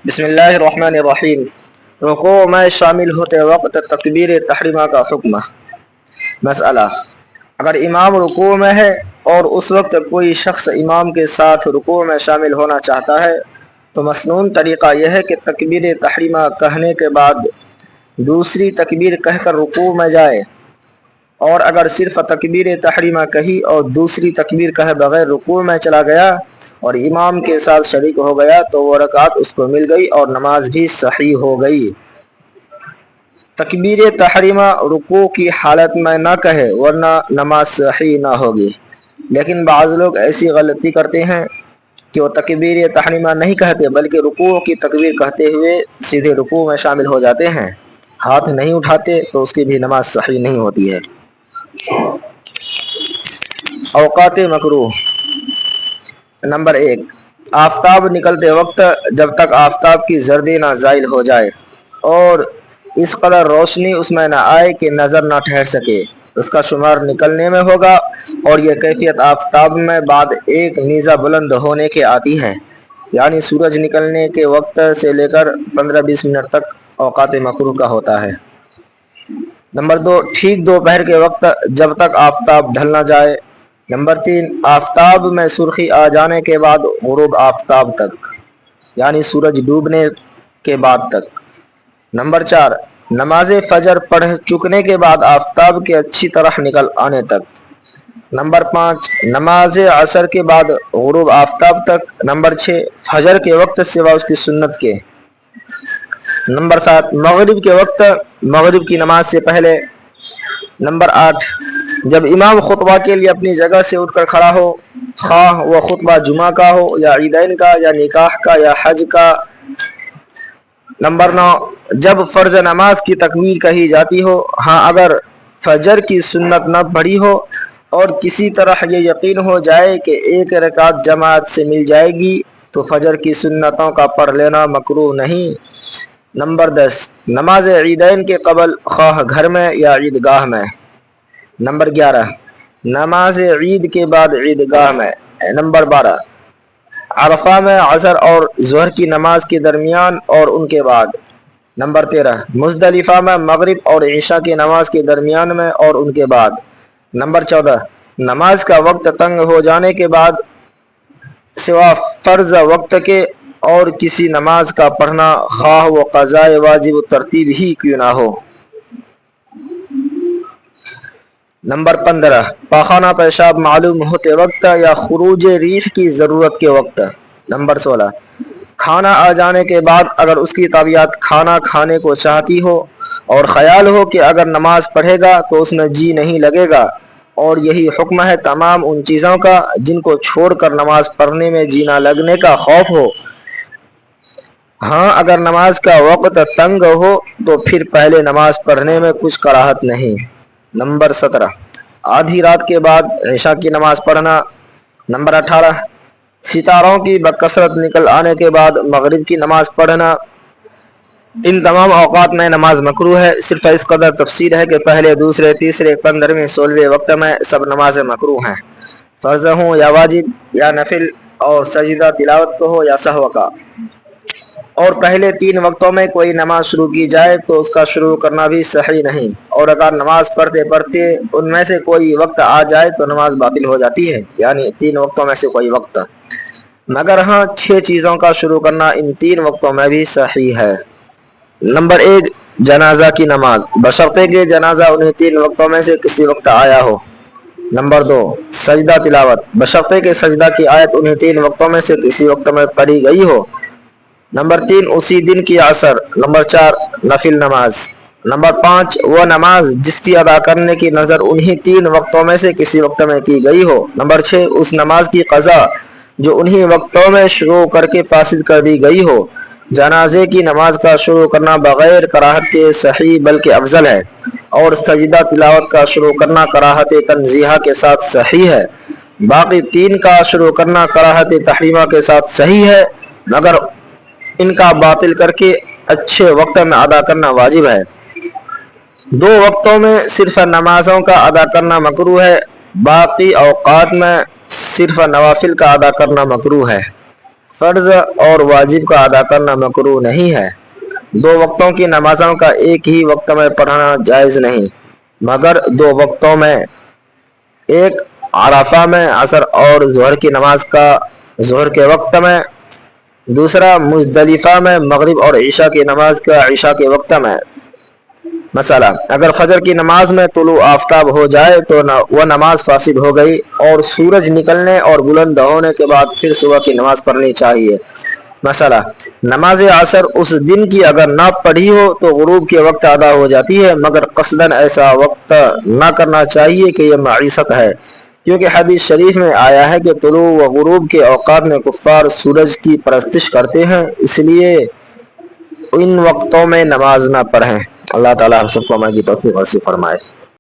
بسم اللہ الرحمن الرحیم۔ رکوع میں شامل ہوتے وقت تکبیر تحریمہ کا حکم۔ مسئلہ: اگر امام رکوع میں ہے اور اس وقت کوئی شخص امام کے ساتھ رکوع میں شامل ہونا چاہتا ہے تو مسنون طریقہ یہ ہے کہ تکبیر تحریمہ کہنے کے بعد دوسری تکبیر کہہ کر رکوع میں جائے، اور اگر صرف تکبیر تحریمہ کہی اور دوسری تکبیر کہے بغیر رکوع میں چلا گیا اور امام کے ساتھ شریک ہو گیا تو وہ رکعت اس کو مل گئی اور نماز بھی صحیح ہو گئی۔ تکبیر تحریمہ رکوع کی حالت میں نہ کہے ورنہ نماز صحیح نہ ہوگی، لیکن بعض لوگ ایسی غلطی کرتے ہیں کہ وہ تکبیر تحریمہ نہیں کہتے بلکہ رکوع کی تکبیر کہتے ہوئے سیدھے رکوع میں شامل ہو جاتے ہیں، ہاتھ نہیں اٹھاتے، تو اس کی بھی نماز صحیح نہیں ہوتی ہے۔ اوقات مکروہ۔ نمبر 1، آفتاب نکلتے وقت جب تک آفتاب کی زردی نہ زائل ہو جائے اور اس قدر روشنی اس میں نہ آئے کہ نظر نہ ٹھہر سکے، اس کا شمار نکلنے میں ہوگا، اور یہ کیفیت آفتاب میں بعد ایک نیزہ بلند ہونے کے آتی ہے، یعنی سورج نکلنے کے وقت سے لے کر 15-20 منٹ تک اوقات مکروہ کا ہوتا ہے۔ نمبر 2، ٹھیک دوپہر کے وقت جب تک آفتاب ڈھل نہ جائے۔ نمبر 3، آفتاب میں سرخی آ جانے کے بعد غروب آفتاب تک، یعنی سورج ڈوبنے کے بعد تک۔ نمبر 4، نماز فجر پڑھ چکنے کے بعد آفتاب کے اچھی طرح نکل آنے تک۔ نمبر 5، نماز عصر کے بعد غروب آفتاب تک۔ نمبر 6، فجر کے وقت سوا اس کی سنت کے۔ نمبر 7، مغرب کے وقت مغرب کی نماز سے پہلے۔ نمبر 8، جب امام خطبہ کے لیے اپنی جگہ سے اٹھ کر کھڑا ہو، خواہ وہ خطبہ جمعہ کا ہو یا عیدین کا یا نکاح کا یا حج کا۔ نمبر 9، جب فرض نماز کی تکبیر کہی جاتی ہو، ہاں اگر فجر کی سنت نہ پڑھی ہو اور کسی طرح یہ یقین ہو جائے کہ ایک رکعت جماعت سے مل جائے گی تو فجر کی سنتوں کا پڑھ لینا مکروہ نہیں۔ نمبر 10، نماز عیدین کے قبل خواہ گھر میں یا عیدگاہ میں۔ نمبر 11، نماز عید کے بعد عیدگاہ میں۔ نمبر 12، عرفہ میں عصر اور ظہر کی نماز کے درمیان اور ان کے بعد۔ نمبر 13، مزدلفہ میں مغرب اور عشاء کی نماز کے درمیان میں اور ان کے بعد۔ نمبر 14، نماز کا وقت تنگ ہو جانے کے بعد سوا فرض وقت کے اور کسی نماز کا پڑھنا، خواہ وہ قضاء واجب ترتیب ہی کیوں نہ ہو۔ نمبر 15، پاخانہ پیشاب معلوم ہوتے وقت یا خروج ریح کی ضرورت کے وقت۔ نمبر 16، کھانا آ جانے کے بعد اگر اس کی طبیعت کھانا کھانے کو چاہتی ہو اور خیال ہو کہ اگر نماز پڑھے گا تو اس میں جی نہیں لگے گا، اور یہی حکم ہے تمام ان چیزوں کا جن کو چھوڑ کر نماز پڑھنے میں جی نہ لگنے کا خوف ہو۔ ہاں اگر نماز کا وقت تنگ ہو تو پھر پہلے نماز پڑھنے میں کچھ کراہت نہیں۔ نمبر 17، آدھی رات کے بعد عشاء کی نماز پڑھنا۔ نمبر 18، ستاروں کی بکثرت نکل آنے کے بعد مغرب کی نماز پڑھنا۔ ان تمام اوقات میں نماز مکروہ ہے، صرف اس قدر تفصیل ہے کہ پہلے، دوسرے، تیسرے، 15ویں، 16ویں وقت میں سب نمازیں مکروہ ہیں، فرض ہوں یا واجب یا نفل، اور سجدہ تلاوت کو ہو یا سہو کا۔ اور پہلے 3 وقتوں میں کوئی نماز شروع کی جائے تو اس کا شروع کرنا بھی صحیح نہیں، اور اگر نماز پڑھتے پڑھتے ان میں سے کوئی وقت آ جائے تو نماز باطل ہو جاتی ہے، یعنی 3 وقتوں میں سے کوئی وقت، مگر ہاں 6 چیزوں کا شروع کرنا ان 3 وقتوں میں بھی صحیح ہے۔ نمبر 1، جنازہ کی نماز، بشرطے کہ جنازہ انہیں 3 وقتوں میں سے کسی وقت آیا ہو۔ نمبر 2، سجدہ تلاوت، بشرطے کہ سجدہ کی آیت انہیں 3 وقتوں میں سے کسی وقت میں پڑھی گئی ہو۔ نمبر 3، اسی دن کی عصر۔ نمبر 4، نفل نماز۔ نمبر 5، وہ نماز جس کی ادا کرنے کی نظر انہی 3 وقتوں میں سے کسی وقت میں کی گئی ہو۔ نمبر 6، اس نماز کی قضا جو انہی وقتوں میں شروع کر کے فاسد کر دی گئی ہو۔ جنازے کی نماز کا شروع کرنا بغیر کراہت کے صحیح بلکہ افضل ہے، اور سجدہ تلاوت کا شروع کرنا کراہت تنزیہہ کے ساتھ صحیح ہے۔ باقی 3 کا شروع کرنا کراہت تحریمہ کے ساتھ صحیح ہے، مگر ان کا باطل کر کے اچھے وقت میں ادا کرنا واجب ہے۔ 2 وقتوں میں صرف نمازوں کا ادا کرنا مکروہ ہے، باقی اوقات میں صرف نوافل کا ادا کرنا مکروہ ہے۔ فرض اور واجب کا ادا کرنا مکروہ نہیں ہے۔ دو وقتوں کی نمازوں کا ایک ہی وقت میں پڑھنا جائز نہیں، مگر دو وقتوں میں، ایک عرفہ میں عصر اور ظہر کی نماز کا ظہر کے وقت میں، دوسرا مزدلفہ میں مغرب اور عشاء کی نماز کا عشاء کے وقت میں۔ مسئلہ: اگر فجر کی نماز میں طلوع آفتاب ہو جائے تو وہ نماز فاسد ہو گئی، اور سورج نکلنے اور بلند ہونے کے بعد پھر صبح کی نماز پڑھنی چاہیے۔ مسئلہ: نماز عصر اس دن کی اگر نہ پڑھی ہو تو غروب کے وقت ادا ہو جاتی ہے، مگر قصداً ایسا وقت نہ کرنا چاہیے کہ یہ معیشت ہے، کیونکہ حدیث شریف میں آیا ہے کہ طلوع و غروب کے اوقات میں کفار سورج کی پرستش کرتے ہیں، اس لیے ان وقتوں میں نماز نہ پڑھیں۔ اللہ تعالیٰ ہم سب کو عمل کی توفیق نصیب فرمائے۔